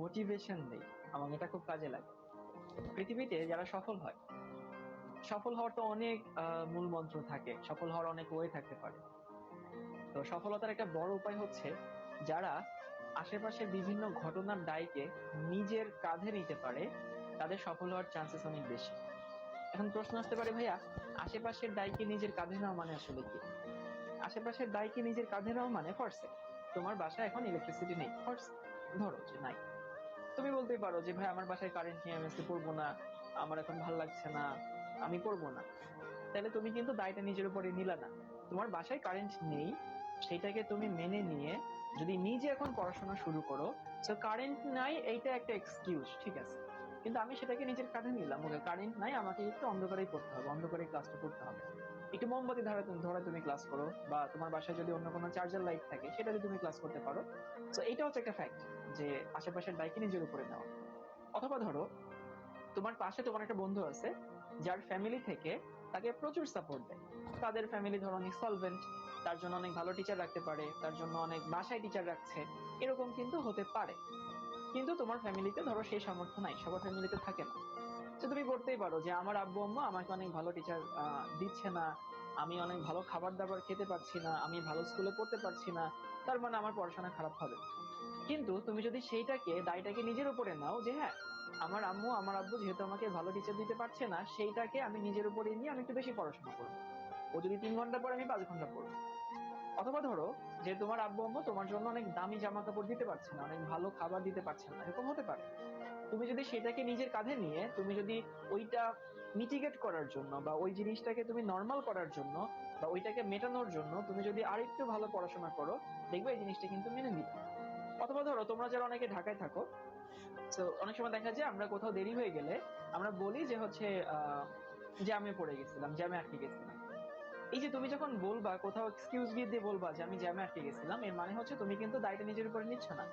Motivation দেই, আমার এটা খুব কাজে লাগে। পৃথিবীতে যারা সফল হয়, সফল হওয়ার তো অনেক মূল মন্ত্র থাকে, সফল হওয়ার অনেক ওয়ে থাকতে পারে। তো সফলতার একটা বড় উপায় হচ্ছে যারা আশেপাশের বিভিন্ন ঘটনার দায়কে নিজের কাঁধে নিতে পারে, তাদের সফল হওয়ার চান্সেস অনেক বেশি। এখন প্রশ্ন আসতে পারে, ভাইয়া আশেপাশের দায়কে নিজের কাঁধে নেওয়া মানে আসলে কি? আশেপাশের দায়কে নিজের কাঁধে নেওয়া মানে ফার্স্ট, তোমার বাসায় এখন ইলেকট্রিসিটি নেই, ফার্স্ট ধরো যে নাই, তুমি বলতেই পারো যে ভাই আমার বাসায় কারেন্ট নেই, আমি আজকে পড়বো না, আমার এখন ভালো লাগছে না, আমি পড়বো না। তাহলে তুমি কিন্তু দায়টা নিজের উপরে নিলা না। তোমার বাসায় কারেন্ট নেই, সেটাকে তুমি মেনে নিয়ে যদি নিজে এখন পড়াশোনা শুরু করো, তো কারেন্ট নাই এইটা একটা এক্সকিউজ, ঠিক আছে, কিন্তু আমি সেটাকে নিজের কাঁধে নিলাম, ওকে কারেন্ট নাই, আমাকে একটু অন্ধকারেই পড়তে হবে, অন্ধকারে ক্লাসটা করতে হবে, একটু মোমবাতি ধরে তুমি ক্লাস করো, বা তোমার বাসায় যদি অন্য কোনো চার্জার লাইট থাকে সেটা দিয়ে তুমি ক্লাস করতে পারো। তো এটা হচ্ছে একটা ফ্যাক্ট, যে আশেপাশের দায়কে নিজের উপরে নেওয়া। অথবা ধরো তোমার পাশে তোমার একটা বন্ধু আছে যার ফ্যামিলি থেকে তাকে প্রচুর সাপোর্ট দেয়, তাদের ফ্যামিলি ধরো অনেক সলভেন্ট, তার জন্য অনেক ভালো টিচার রাখতে পারে, তার জন্য অনেক বাসায় টিচার রাখছে, এরকম কিন্তু হতে পারে। কিন্তু তোমার ফ্যামিলিতে ধরো সেই সামর্থ্য নাই, সবার ফ্যামিলিতে থাকে না। তো তুমি করতেই পারো যে আমার আব্বু আম্মা আমাকে অনেক ভালো টিচার দিচ্ছে না, আমি অনেক ভালো খাবার দাবার খেতে পারছি না, আমি ভালো স্কুলে পড়তে পারছি না, তার মানে আমার পড়াশোনা খারাপ হবে। কিন্তু তুমি যদি সেইটাকে দায়টাকে নিজের উপরে নাও, যে হ্যাঁ আমার আম্মু আমার আব্বু যেহেতু আমাকে ভালো টিচার দিতে পারছে না, সেইটাকে আমি নিজের উপরে নিয়ে আমি একটু বেশি পড়াশোনা করবো, ও যদি 3 ঘন্টা পড়ে আমি 5 ঘন্টা পড়বো। অথবা ধরো যে তোমার আব্বু আম্মু তোমার জন্য অনেক দামি জামা কাপড় দিতে পারছে না, অনেক ভালো খাবার দিতে পারছে না, এরকম হতে পারে। তুমি যদি সেটাকে নিজের কাঁধে নিয়ে তুমি যদি ওইটা মিটিগেট করার জন্য বা ওই জিনিসটাকে তুমি নর্মাল করার জন্য বা ওইটাকে মেটানোর জন্য তুমি যদি আরেকটু ভালো পড়াশোনা করো, দেখবে এই জিনিসটা কিন্তু মেনে নিবে। অথবা ধরো তোমরা যারা অনেকে ঢাকায় থাকো, তো অনেক সময় দেখা যায় আমরা কোথাও দেরি হয়ে গেলে আমরা বলি যে হচ্ছে জ্যামে পড়ে গেছিলাম, জ্যামে আটকে গেছিলাম। এই যে তুমি যখন বলবা কোথাও এক্সকিউজ দিয়ে দিয়ে বলবা যে আমি জ্যামে আটকে গেছিলাম, এর মানে হচ্ছে তুমি কিন্তু দায়টা নিজের উপরে নিচ্ছ না।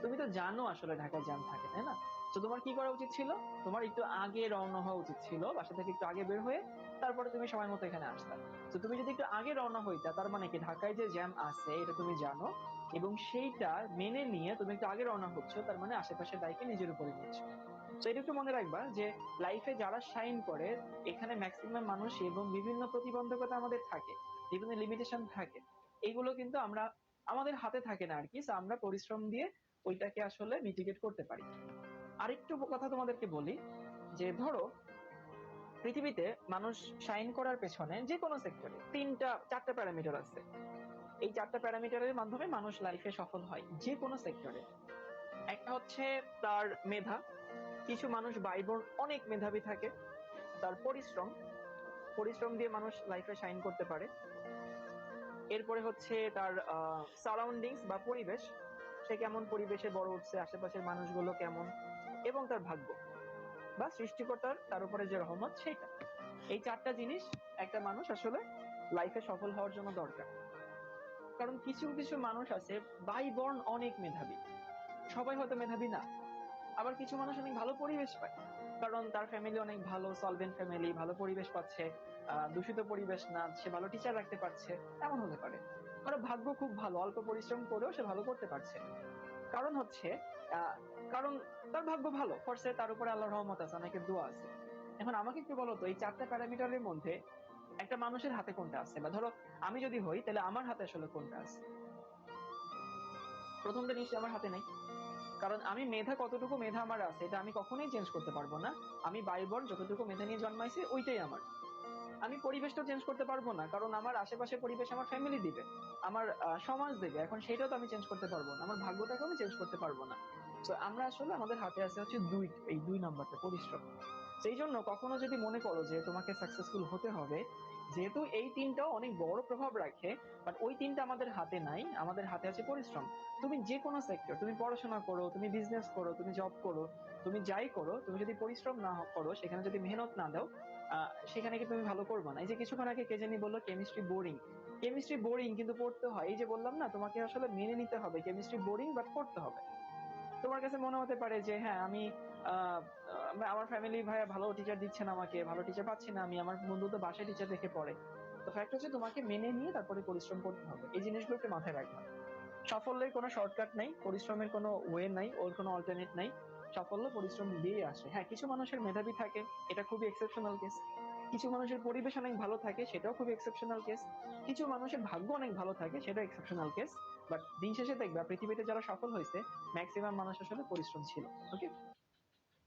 তুমি তো জানো আসলে ঢাকায় জ্যাম থাকে, তাই না? তো তোমার কি করা উচিত ছিল? তোমার একটু আগে রওনা হওয়া উচিত ছিল, বাসা থেকে একটু আগে বের হয়ে তারপরে তুমি সময় মতো এখানে আসতা। তো তুমি যদি একটু আগে রওনা হইতা, তার মানে কি ঢাকায় যে জ্যাম আছে এটা তুমি জানো, এবং সেইটা মেনে নিয়ে তুমি একটু আগে রওনা হচ্ছ, তার মানে আশেপাশের দায়কে নিজের উপরে নিচ্ছ। তো এটা একটু মনে রাখবা যে লাইফে যারা শাইন করে, এখানে ম্যাক্সিমাম মানুষ এবং বিভিন্ন প্রতিবন্ধকতা আমাদের থাকে, বিভিন্ন লিমিটেশন থাকে, এগুলো কিন্তু আমরা আমাদের হাতে থাকে না আর কি। So আমরা পরিশ্রম দিয়ে ওইটাকে আসলে মিটিগেট করতে পারি। আরেকটু কথা তোমাদেরকে বলি, যে ধরো পৃথিবীতে মানুষ শাইন করার পেছনে যে কোনো সেক্টরে 3টা 4টা প্যারামিটার আছে। এই 4টা প্যারামিটারের মাধ্যমে মানুষ লাইফে সফল হয় যে কোনো সেক্টরে। একটা হচ্ছে তার মেধা, কিছু মানুষ বাইবর্ন অনেক মেধাবী থাকে। তার পরিশ্রম, পরিশ্রম দিয়ে মানুষ লাইফে শাইন করতে পারে। এরপরে হচ্ছে তার সারাউন্ডিংস বা পরিবেশ, সে কেমন পরিবেশে বড় উঠছে, আশেপাশের মানুষগুলো কেমন, এবং তার ভাগ্য বা সৃষ্টিকর্তার তার উপরে যে রহমত সেটা। এই 4টা জিনিস একটা মানুষ আসলে লাইফে সফল হওয়ার জন্য দরকার। কারণ কিছু কিছু মানুষ আছে বাই বর্ন অনেক মেধাবী, সবাই হয়তো মেধাবী না। আবার কিছু মানুষ অনেক ভালো পরিবেশ পায়, কারণ তার ফ্যামিলি অনেক ভালো সলভেন্ট ফ্যামিলি, ভালো পরিবেশ পাচ্ছে, দূষিত পরিবেশ না, সে ভালো টিচার রাখতে পারছে, এমন হতে পারে। কারো ভাগ্য খুব ভালো, অল্প পরিশ্রম করেও সে ভালো করতে পারছে। কারণ হচ্ছে আহ কারণ তার ভাগ্য ভালো ফরসে, তার উপরে আল্লাহর রহমত আছে, অনেকের দোয়া আছে। এখন আমাকে একটু বলো তো, এই 4টা প্যারামিটারের মধ্যে একটা মানুষের হাতে কোনটা আছে? বা ধরো আমি যদি হই তাহলে আমার হাতে আসলে কোনটা আছে? প্রথমটা নিশ্চয়ই আমার হাতে নাই। কারণ আমি মেধা, কতটুকু মেধা আমার আছে এটা আমি কখনোই চেঞ্জ করতে পারবো না। আমি বাইবর্ন যতটুকু মেধা নিয়ে জন্মাইছি ওইটাই আমার। আমি পরিবেশটা চেঞ্জ করতে পারবো না, কারণ আমার আশেপাশে পরিবেশ আমার ফ্যামিলি দিবে, আমার সমাজ দেবে, এখন সেটাও তো আমি চেঞ্জ করতে পারবো না, আমার ভাগ্যটাকে আমি চেঞ্জ করতে পারবো না। তো আমরা আসলে আমাদের হাতে আছে হচ্ছে এই 2 নাম্বারটা পরিশ্রম। সেই জন্য কখনো যদি মনে করো যে তোমাকে সাকসেসফুল হতে হবে, যেহেতু এই 3টাও অনেক বড় প্রভাব রাখে, বাট ওই 3টা আমাদের হাতে নাই, আমাদের হাতে আছে পরিশ্রম। তুমি যে কোনো সেক্টর, তুমি পড়াশোনা করো, তুমি বিজনেস করো, তুমি জব করো, তুমি যাই করো, তুমি যদি পরিশ্রম না করো, সেখানে যদি মেহনত না দাও, সেখানে কি তুমি ভালো করবে না? এই যে কিছুক্ষণ আগে কে জানি বললো কেমিস্ট্রি বোরিং, কেমিস্ট্রি বোরিং কিন্তু পড়তে হয়। এই যে বললাম না, তোমাকে আসলে মেনে নিতে হবে কেমিস্ট্রি বোরিং, বাট পড়তে হবে। তোমার কাছে মনে হতে পারে যে হ্যাঁ আমি আহ আমার ফ্যামিলি ভাইয়া ভালো টিচার দিচ্ছে না, আমাকে ভালো টিচার পাচ্ছি না, আমি আমার বন্ধু তো বাসায় টিচার দেখে পড়ে। তো ফ্যাক্ট হচ্ছে তোমাকে মেনে নিয়ে তারপরে পরিশ্রম করতে হবে, এই জিনিসগুলো একটু মাথায় রাখবা। সাফল্যের কোনো শর্টকাট নাই, পরিশ্রমের কোনো ওয়ে নাই, ওর কোনো অল্টারনেট নাই। সাফল্য পরিশ্রম দিয়ে আসে। হ্যাঁ, কিছু মানুষের মেধাবী থাকে, এটা খুবই এক্সেপশনাল কেস। কিছু মানুষের পরিবেশ অনেক ভালো থাকে, সেটাও খুবই এক্সেপশনাল কেস। কিছু মানুষের ভাগ্য অনেক ভালো থাকে, সেটা এক্সেপশনাল কেস। বাট দিন শেষে দেখবা পৃথিবীতে যারা সফল হয়েছে ম্যাক্সিমাম মানুষ আসলে পরিশ্রম ছিল। ওকে।